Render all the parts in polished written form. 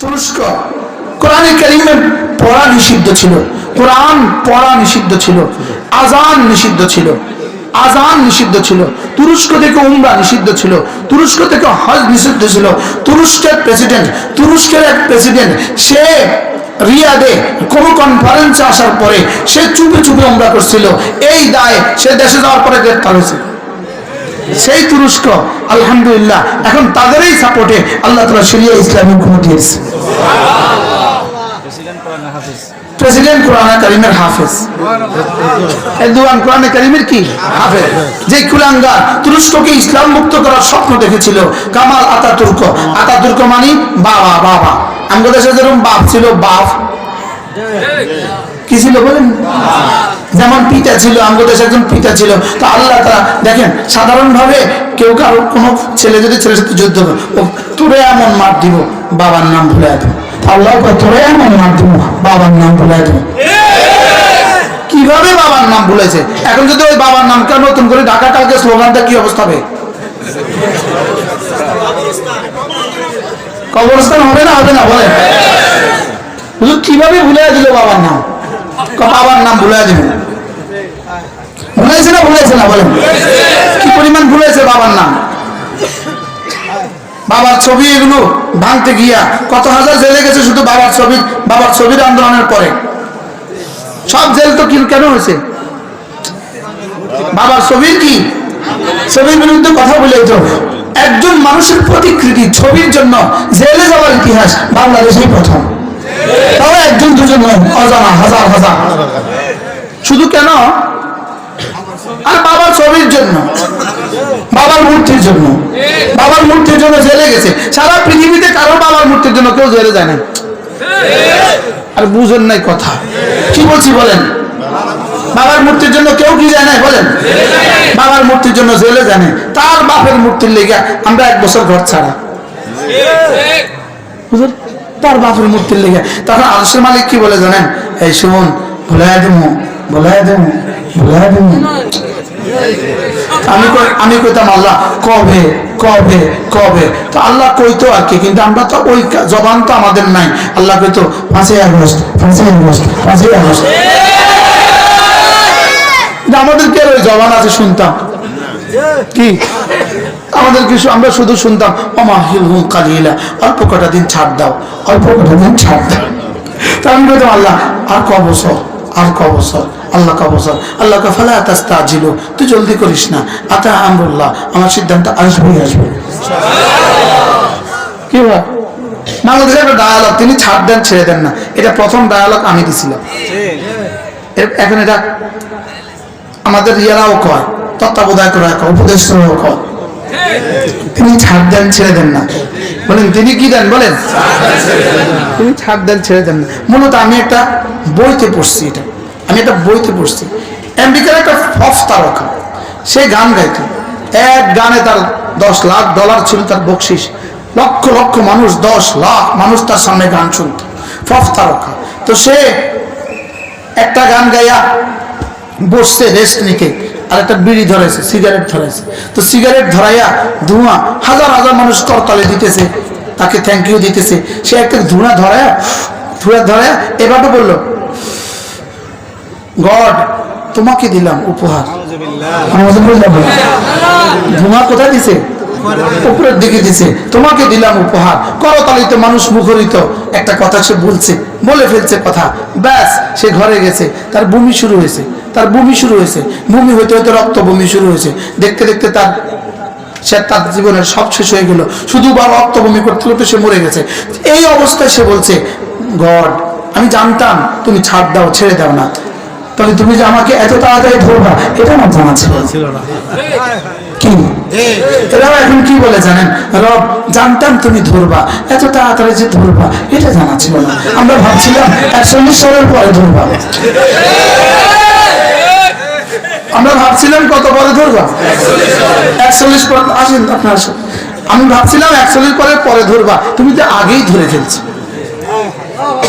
তুরস্ক কোরআনে কারীমে পড়া নিষিদ্ধ ছিল, কোরআন পড়া নিষিদ্ধ ছিল, আজান নিষিদ্ধ ছিল, আজান নিষিদ্ধ ছিল, তুরস্ক থেকে উমরা নিষিদ্ধ ছিল, তুরস্ক থেকে হজ নিষিদ্ধ ছিল। তুরস্কের এক প্রেসিডেন্ট সে রিয়াদে কোন কনফারেন্সে আসার পরে সে চুপে চুপে উমরা করছিল, এই দায়ে সে দেশে যাওয়ার পরে গ্রেফতার হয়েছে। সেই তুরস্ক আলহামদুলিল্লাহ এখন তাদেরই সাপোর্টে আল্লাহ তাআলা শরিয়া ইসলামিক হুকুম দিয়েছে। প্রেসিডেন্ট কোরআন কারীমের হাফেজ, এরদোয়ান কোরআন কারীমের কি হাফেজ। যে কুলাঙ্গার তুরস্ককে ইসলাম মুক্ত করার স্বপ্ন দেখেছিল, কামাল আতাতুর্ক, আতাতুর্ক মানে বাবা, বাবা আমাদের দেশে যেরকম বাপ ছিল, বাপ কি ছিল বলেন, যেমন পিতা ছিল, আমাদের দেশে একজন পিতা ছিল। তো আল্লাহ তাআলা দেখেন, সাধারণভাবে কেউ কারো কোনো ছেলে যদি ছেলের সাথে যুদ্ধ করে, ও তোরে এমন মার দিব বাবার নাম ভুলে দেব, আল্লাহ তোরে এমন মার দিব বাবার নাম ভুলে দেব। কিভাবে বাবার নাম ভুলেছে? এখন যদি ওই বাবার নামটা নতুন করে ঢাকা কালকে স্লোগানটা কি অবস্থা হবে? কবরস্থান হবে না, হবে না বলেন? কিভাবে ভুলে দিল বাবার নাম? বাবার নাম ভুলে দিল, ভুলেছে না ভুলেছে না বলেন? কি পরিমাণ ভুলেছে বাবার নাম। বাবার ছবি এগুলো ভাঙতে গিয়া কত হাজার জেলে গেছে শুধু বাবার ছবির আন্দোলনের পরে। সব জেল তো কেন হয়েছে? বাবার ছবির কি, ছবির বিরুদ্ধে কথা বলে তো একজন মানুষের প্রতিকৃতি ছবির জন্য জেলে যাওয়ার ইতিহাস বাংলাদেশেই প্রথম। তাও একজন দুজন নয়, অজানা হাজার হাজার। শুধু কেন? আর বাবার ছবির জন্য, বাবার মূর্তির জন্য, বাবার মূর্তির জন্য জেলে গেছে। সারা পৃথিবীতে কারো বাবার মূর্তির জন্য কেউ জেলে যায় না। আর বুঝেন নাই কথা কি বলছি বলেন? বাবার মূর্তির জন্য কেউ কি যায় না বলেন? বাবার মূর্তির জন্য জেলে যায় না। তার বাপের মূর্তির লেগে আমরা 1 বছর ঘর ছাড়া, বুঝলেন? তার বাপের মূর্তির লেগে। তখন আরশের মালিক কি বলে জানেন? এই শুনুন, ভুলাই দেবো, ভুলাই দেবো, ভুলাই দেবো। আমি কইতাম আল্লাহ কবে কবে কবে? তো আল্লাহ কইতো আর কি, কিন্তু আমরা তো ওই জবান তো আমাদের নাই। আল্লাহ কইতো 5ই আগস্ট, 5ই আগস্ট, 5ই আগস্ট। আমাদের কে ওই জবান আছে শুনতাম কি? আমাদের কিছু আমরা শুধু শুনতাম অমাহিলহুম কালিলা, অল্প কটা দিন ছাড় দাও, অল্প কটা দিন ছাড় দাও। তা আমি বলতাম আল্লাহ আর ক বছর, আর ক বছর, আল্লাহ ক বছর। আল্লাহ কা ফালা তাস্তাজিলু, তুই জলদি করিস না, আতা আমরুল্লাহ, আমার সিদ্ধান্ত আসবেই আসবে। কি হয় বাংলাদেশে একটা ডায়ালগ, তিনি ছাড় দেন ছেড়ে দেন না, এটা প্রথম ডায়ালগ আমি দিছিলাম। এখন এটা আমাদের ইয়ারাও কয়, তত্ত্বাবধায়করা কয়, উপদেষ্টারাও কয়, তিনি ছাড় দেন ছেড়ে দেন না। বলেন তিনি কি দেন বলেন? তিনি ছাড় দেন ছেড়ে দেন না। মূলত আমি একটা বইতে পড়ছি, এটা আমি একটা বইতে পড়ছি। আমেরিকার একটা পপ তারকা, সে গান গাইত, এক গানে তার $10 লাখ ছিল তার বকশিস। লক্ষ লক্ষ মানুষ, 10 লাখ মানুষ তার সামনে গান শুনত, পপ তারকা। তো সে একটা গান গাইয়া বসছে রেস্ট নিকে, আর একটা বিড়ি ধরাইছে, সিগারেট ধরাইছে। তো সিগারেট ধরাইয়া ধোঁয়া, হাজার হাজার মানুষ করতালি দিতেছে, তাকে থ্যাংক ইউ দিতেছে। সে একটা ধোঁয়া ধরাইয়া এভাবে বললো, গড তোমাকে দিলাম উপহার। ধোঁয়া কোথায় দিছে? উপরের দিকে দিছে। তোমাকে দিলাম উপহার। করতালিতে মানুষ মুখরিত। একটা কথা সে বলছে, বলে ফেলছে কথা, ব্যাস সে ঘরে গেছে। তার বমি শুরু হয়েছে, তার বমি শুরু হয়েছে, বমি হইতে হইতে রক্ত বমি শুরু হয়েছে। দেখতে দেখতে তার জীবনের সব শেষ হয়ে গেল, শুধু বা রক্ত বমি করতে করতে সে মরে গেছে। এই অবস্থায় সে বলছে, গড আমি জানতাম তুমি ছাড় দাও, ছেড়ে দাও না, তবে তুমি যে আমাকে এত তাড়াতাড়ি ধরবা এটা আমার জানা ছিল না। কি এরাও এখন কি বলে জানেন? রব জানতাম তুমি ধরবা, এত তাড়াতাড়ি যে ধরবা এটা জানা ছিল না। আমরা ভাবছিলাম 41 সালের পরে ধরবা, আমরা ভাবছিলাম কত পরে ধরবা? 41 পর আসেন আপনার আসেন। আমি ভাবছিলাম 41 পরে ধরবা, তুমি তো আগেই ধরে ফেলছো।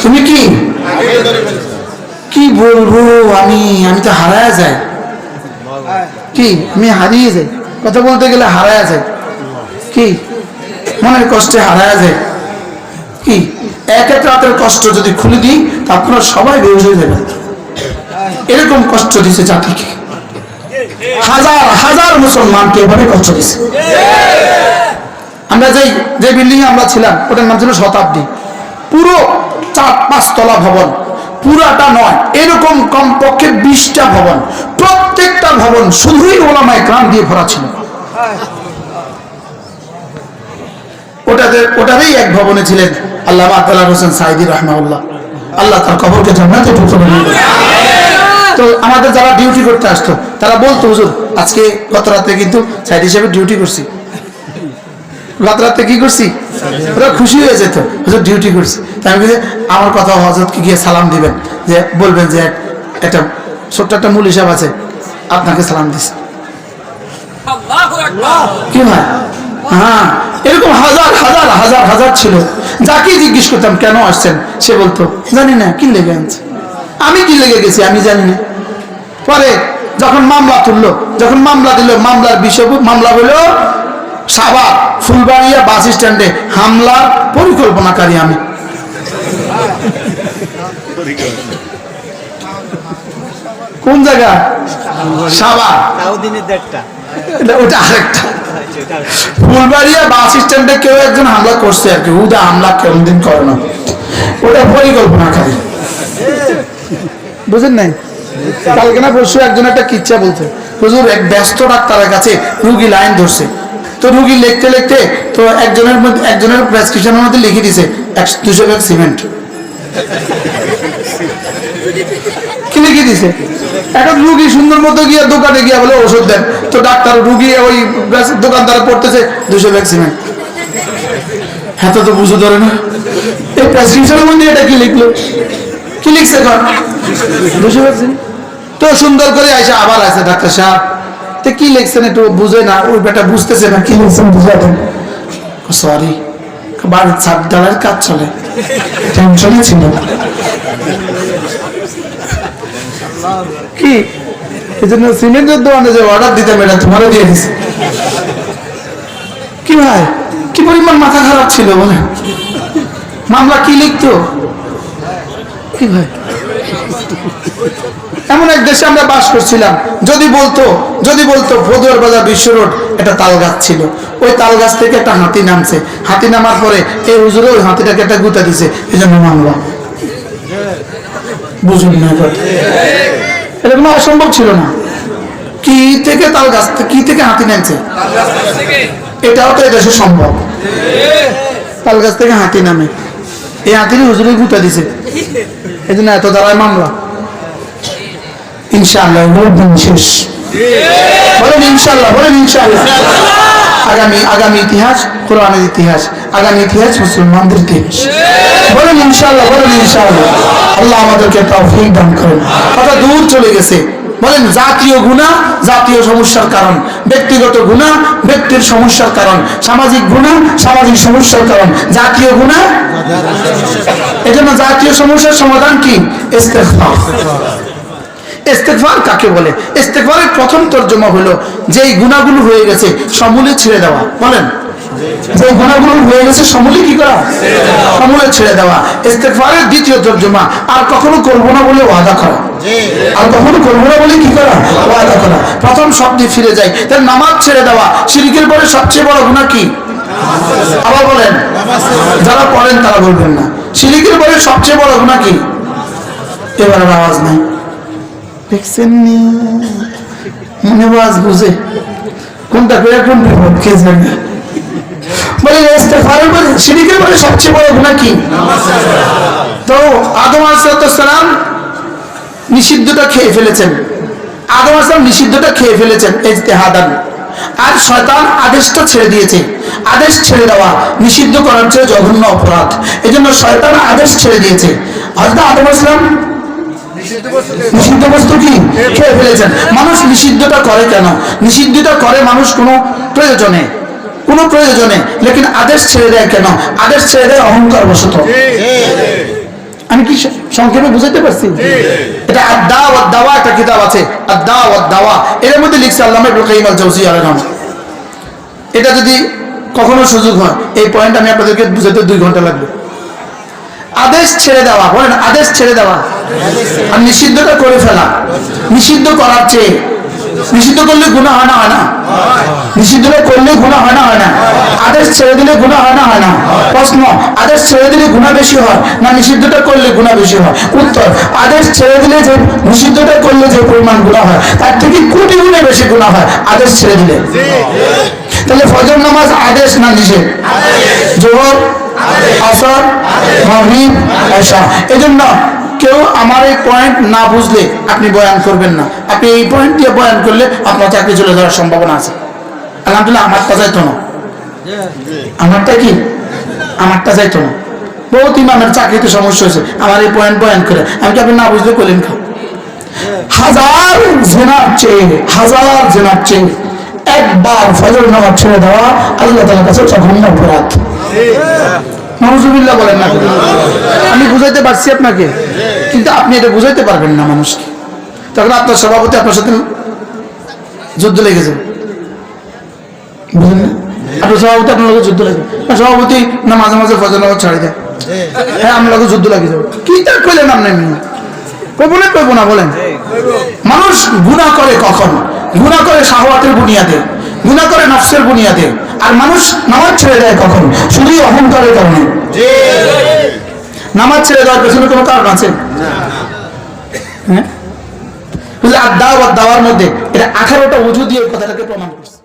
তুমি কি কি বলবো আমি তো হারায়া যাই, কি আমি হারিয়ে যাই, কথা বলতে গেলে হারায়া যায়, কি মনের কষ্টে হারায়া যায়। কি এক এক রাতের কষ্ট যদি খুলে দিই তা আপনারা সবাই বেহুশ হয়ে যাবেন। এরকম কষ্ট দিছে জাতিকে, হাজার হাজার মুসলমানকে এভাবে কষ্ট দিছে। আমরা যে বিল্ডিং এ আমরা ছিলাম ওটার নাম ছিল শতাব্দী, পুরো 4-5 তলা ভবন, পুরাটা নয়, এরকম কমপক্ষে 20টা ভবন, প্রত্যেকটা ভবন শুধুই ওলামায়ে কেরাম দিয়ে ভরা ছিল। ওটারই এক ভবনে ছিলেন আল্লামা আব্দুল্লাহ হোসেন সাঈদী রাহমাহুল্লাহ, আল্লাহ তার কবরকে জান্নাতে পৌঁছে দিন। তো আমাদের যারা ডিউটি করতে আসতো তারা বলতো, হুজুর আজকে গত রাতে কিন্তু সাইড হিসেবে ডিউটি করছি, গত রাতে কি করছি, ওরা খুশি হয়ে যেত, হুজুর ডিউটি করছি। তাই আমি বলি আমার কথা হযরতকে গিয়ে সালাম দিবেন, যে বলবেন যে একটা ছোট্ট একটা মূল হিসাব আছে, আপনাকে সালাম দিছে। কি হয়? হ্যাঁ, এরকম হাজার হাজার হাজার হাজার ছিল। যাকে জিজ্ঞেস করতাম কেন আসছেন, সে বলতো জানি না, কি লেগে আনছে, আমি কি লেগে গেছি আমি জানি না। পরে যখন মামলা তুললো, যখন মামলা দিল, মামলার বিষয় মামলা হলো সাভার ফুলবাড়িয়া বাস স্ট্যান্ডে হামলার পরিকল্পনাকারী আমি। কোন জায়গা? সাভার, ওটা আরেকটা। ফুলবাড়িয়া বাস স্ট্যান্ডে কেউ একজন হামলা করছে আর কি, ওটা হামলা কেমন দিন করে না, ওটা পরিকল্পনাকারী, বুঝেন নাই? কালকে না পরশু একজন একটা কিচ্ছা বলছে, হুজুর এক ব্যস্ত ডাক্তারের কাছে রুগী লাইন ধরছে, তো রুগী লিখতে লিখতে তো একজনের প্রেসক্রিপশনের মধ্যে লিখে দিছে 200 ব্যাগ সিমেন্ট। কি লিখে দিছে? এখন রুগী সুন্দর মতো গিয়ে দোকানে গিয়ে বলে ওষুধ দেন, তো ডাক্তার রুগী ওই দোকানদার পড়তেছে 200 ব্যাগ সিমেন্ট। হ্যাঁ, তো বুঝে ধরে না এই প্রেসক্রিপশনের মধ্যে এটা কি লিখলো, কি লিখছে? 200 ব্যাগ সিমেন্ট। তো সুন্দর করে আইসা আবার আছে, ডাক্তার সাহেব তো কি লিখছেন একটু বুঝে না, ওই বেটা বুঝতেছে না কি লিখছেন, বুঝাতেন। সরি, বাড়ির ছাদ ঢালাইয়ের কাজ চলে, টেনশনে ছিল। কি এই জন্য সিমেন্টের দোকানে যে অর্ডার দিতাম এটা তোমারও দিয়ে দিছে। কি ভাই, কি পরিমাণ মাথা খারাপ ছিল বলে, মামলা কি লিখতো? কি ভাই, এমন এক দেশে আমরা বাস করছিলাম, যদি বলতো ভদুয়ার বাজার বিশ্ব রোড একটা তাল গাছ ছিল, ওই তাল গাছ থেকে একটা হাতি নামছে, হাতি নামার পরে এই হুজুরে ওই হাতিটাকে একটা গুতা দিছে, এই জন্য মামলা। বুঝুন না, এটা কোনো অসম্ভব ছিল না। কি থেকে তাল গাছ, কি থেকে হাতি নামছে, এটাও তো এদেশে সম্ভব। তাল গাছ থেকে হাতি নামে, এই হাতির হুজুরে গুতা দিছে, এই জন্য এত দ্বারায় মামলা। ইনশাআল্লাহ শেষ, বলেন ইনশাআল্লাহ, বলেন ইনশাআল্লাহ। আগামী ইতিহাস কোরআনের ইতিহাস, আগামী ইতিহাস মুসলমানদের ইতিহাস, বলেন ইনশাআল্লাহ, বলেন ইনশাআল্লাহ। আল্লাহ আমাদেরকে তৌফিক দান করেন। কথা দূর চলে গেছে, বলেন জাতীয় গুনাহ জাতীয় সমস্যার কারণ, ব্যক্তিগত গুনাহ ব্যক্তির সমস্যার কারণ, সামাজিক গুনাহ সামাজিক সমস্যার কারণ, জাতীয় গুনাহ। এজন্য জাতীয় সমস্যার সমাধান কি? ইস্তেগফার। ইস্তেগফার কাকে বলে? ইস্তেগফারের প্রথম তরজমা হলো যেই গুনাহগুলো হয়ে গেছে সমূলে ছেড়ে দেওয়া। বলেন, যে গুনাহগুলো হয়ে গেছে সমূলে কি করা? সমূলে ছেড়ে দেওয়া। ইস্তেগফারের দ্বিতীয় তরজমা আর কখনো করবো না বলে ওয়াদা করা, আর কখনো করবো না বলে কি করা? ওয়াদা করা। প্রথম শব্দে ফিরে যাই, তার নামাজ ছেড়ে দেওয়া। শিরকের পরে সবচেয়ে বড় গুনাহ কি? আবার বলেন, যারা পড়েন তারা বলবেন না। শিরকের পরে সবচেয়ে বড় গুনাহ কি? এবার আওয়াজ নাই, দেখছেন নি? মনে বাজ বুঝে কোনটা করে কোন বিপদ কে জানে। বলে ইস্তেগফারের পরে শিরকের পরে সবচেয়ে বড় গুনাহ কি? তো আদম আলাইহিস সালাম নিষিদ্ধটা খেয়ে ফেলেছেন, আদম আলাইহিস সালাম নিষিদ্ধটা খেয়ে ফেলেছেন ইজতিহাদান, আর শয়তান আদেশটা ছেড়ে দিয়েছে। আদেশ ছেড়ে দেওয়া নিষিদ্ধ করার চেয়ে জঘন্য অপরাধ, এজন্য শয়তান আদেশ ছেড়ে দিয়েছে। হযরত আদম আলাইহিস সালাম নিষিদ্ধ বস্তু কি খেয়ে ফেলেছেন। মানুষ নিষিদ্ধটা করে কেন? নিষিদ্ধটা করে মানুষ কোনো প্রয়োজনে, লেকিন আদেশ ছেড়ে দেয় কেন? আদেশ ছেড়ে দেয় অহংকার বশত। আমি কি সংক্ষেপে বুঝাইতে পারছি? এটা আদ-দা ওয়াদ দাওয়া একটা কিতাব আছে, আদ-দা ওয়াদ দাওয়া, এর মধ্যে লিখছে আল্লামা ইবনে কাইয়িম আল-জাওজিয়্যি আলাইহিস রহমান। এটা যদি কখনো সুযোগ হয় এই পয়েন্ট আমি আপনাদেরকে বুঝাতে 2 ঘন্টা লাগবে। আদেশ ছেড়ে দেওয়া, বলেন আদেশ ছেড়ে দেওয়া, আর নিষিদ্ধটা করে ফেলা। নিষিদ্ধ করার চেয়ে, নিষিদ্ধ করলে গুনাহ হয় না, হয় না? নিষিদ্ধটা করলে গুনাহ হয় না, হয় না? আদেশ ছেড়ে দিলে গুনাহ হয় না, হয় না? প্রশ্ন, আদেশ ছেড়ে দিলে গুনাহ বেশি হয় না নিষিদ্ধটা করলে গুনাহ বেশি হয়? উত্তর, আদেশ ছেড়ে দিলে যে, নিষিদ্ধটা করলে যে পরিমাণ গুনাহ হয় তার থেকে কোটি গুণে বেশি গুনাহ হয় আদেশ ছেড়ে দিলে। তাহলে ফজর নামাজ আদেশ না নিষেধ? যোহর, আসর, মাগরিব, এশা। এজন্য কেউ আমার এই পয়েন্ট না বুঝলে আপনি বয়ান করবেন না। আপনি এই পয়েন্ট দিয়ে বয়ান করলে আপনার চাকরি চলে যাওয়ার সম্ভাবনা আছে। আলহামদুলিল্লাহ আমারটা যাইতো না। আমারটা কি? আমারটা যাইতো না। বহুত ইমামের চাকরিতে সমস্যা হয়েছে আমার এই পয়েন্ট বয়ান করে। আমি কি আপনি না বুঝলে করলেন খাও? হাজার জেনার চেয়ে, হাজার জেনার চেয়ে একবার ফজর নামাজ ছেড়ে দেওয়া আল্লাহ তাআলার কাছে জঘন্য অপরাধ। নাউজুবিল্লাহ বলেন না? আমি বুঝাইতে পারছি আপনাকে, কিন্তু আপনি এটা বুঝাইতে পারবেন না মানুষকে। তখন আপনার সভাপতি আপনার সাথে যুদ্ধ লেগে যাবে, বুঝলেন না? আপনার সভাপতি আপনার লোকের যুদ্ধ লেগে, সভাপতি না মাঝে মাঝে ফজর নামাজ ছাড়ি দেয়, হ্যাঁ আমার লোকের যুদ্ধ লেগে যাবে। কি তার কইলেন আপনি? কইব না কইব না বলেন? মানুষ গুনাহ করে কখন? গুনাহ করে শাহওয়াতের বুনিয়াদে, গুনাহ করে নফসের বুনিয়াদে। আর মানুষ নামাজ ছেড়ে দেয় কখন? শুধুই অহংকারের কারণে। নামাজ ছেড়ে দেওয়ার পেছনে কোনো কারণ আছে? হ্যাঁ, দাওয়ার মধ্যে এটা 18টা ওযু দিয়ে কথাটাকে প্রমাণ করছে।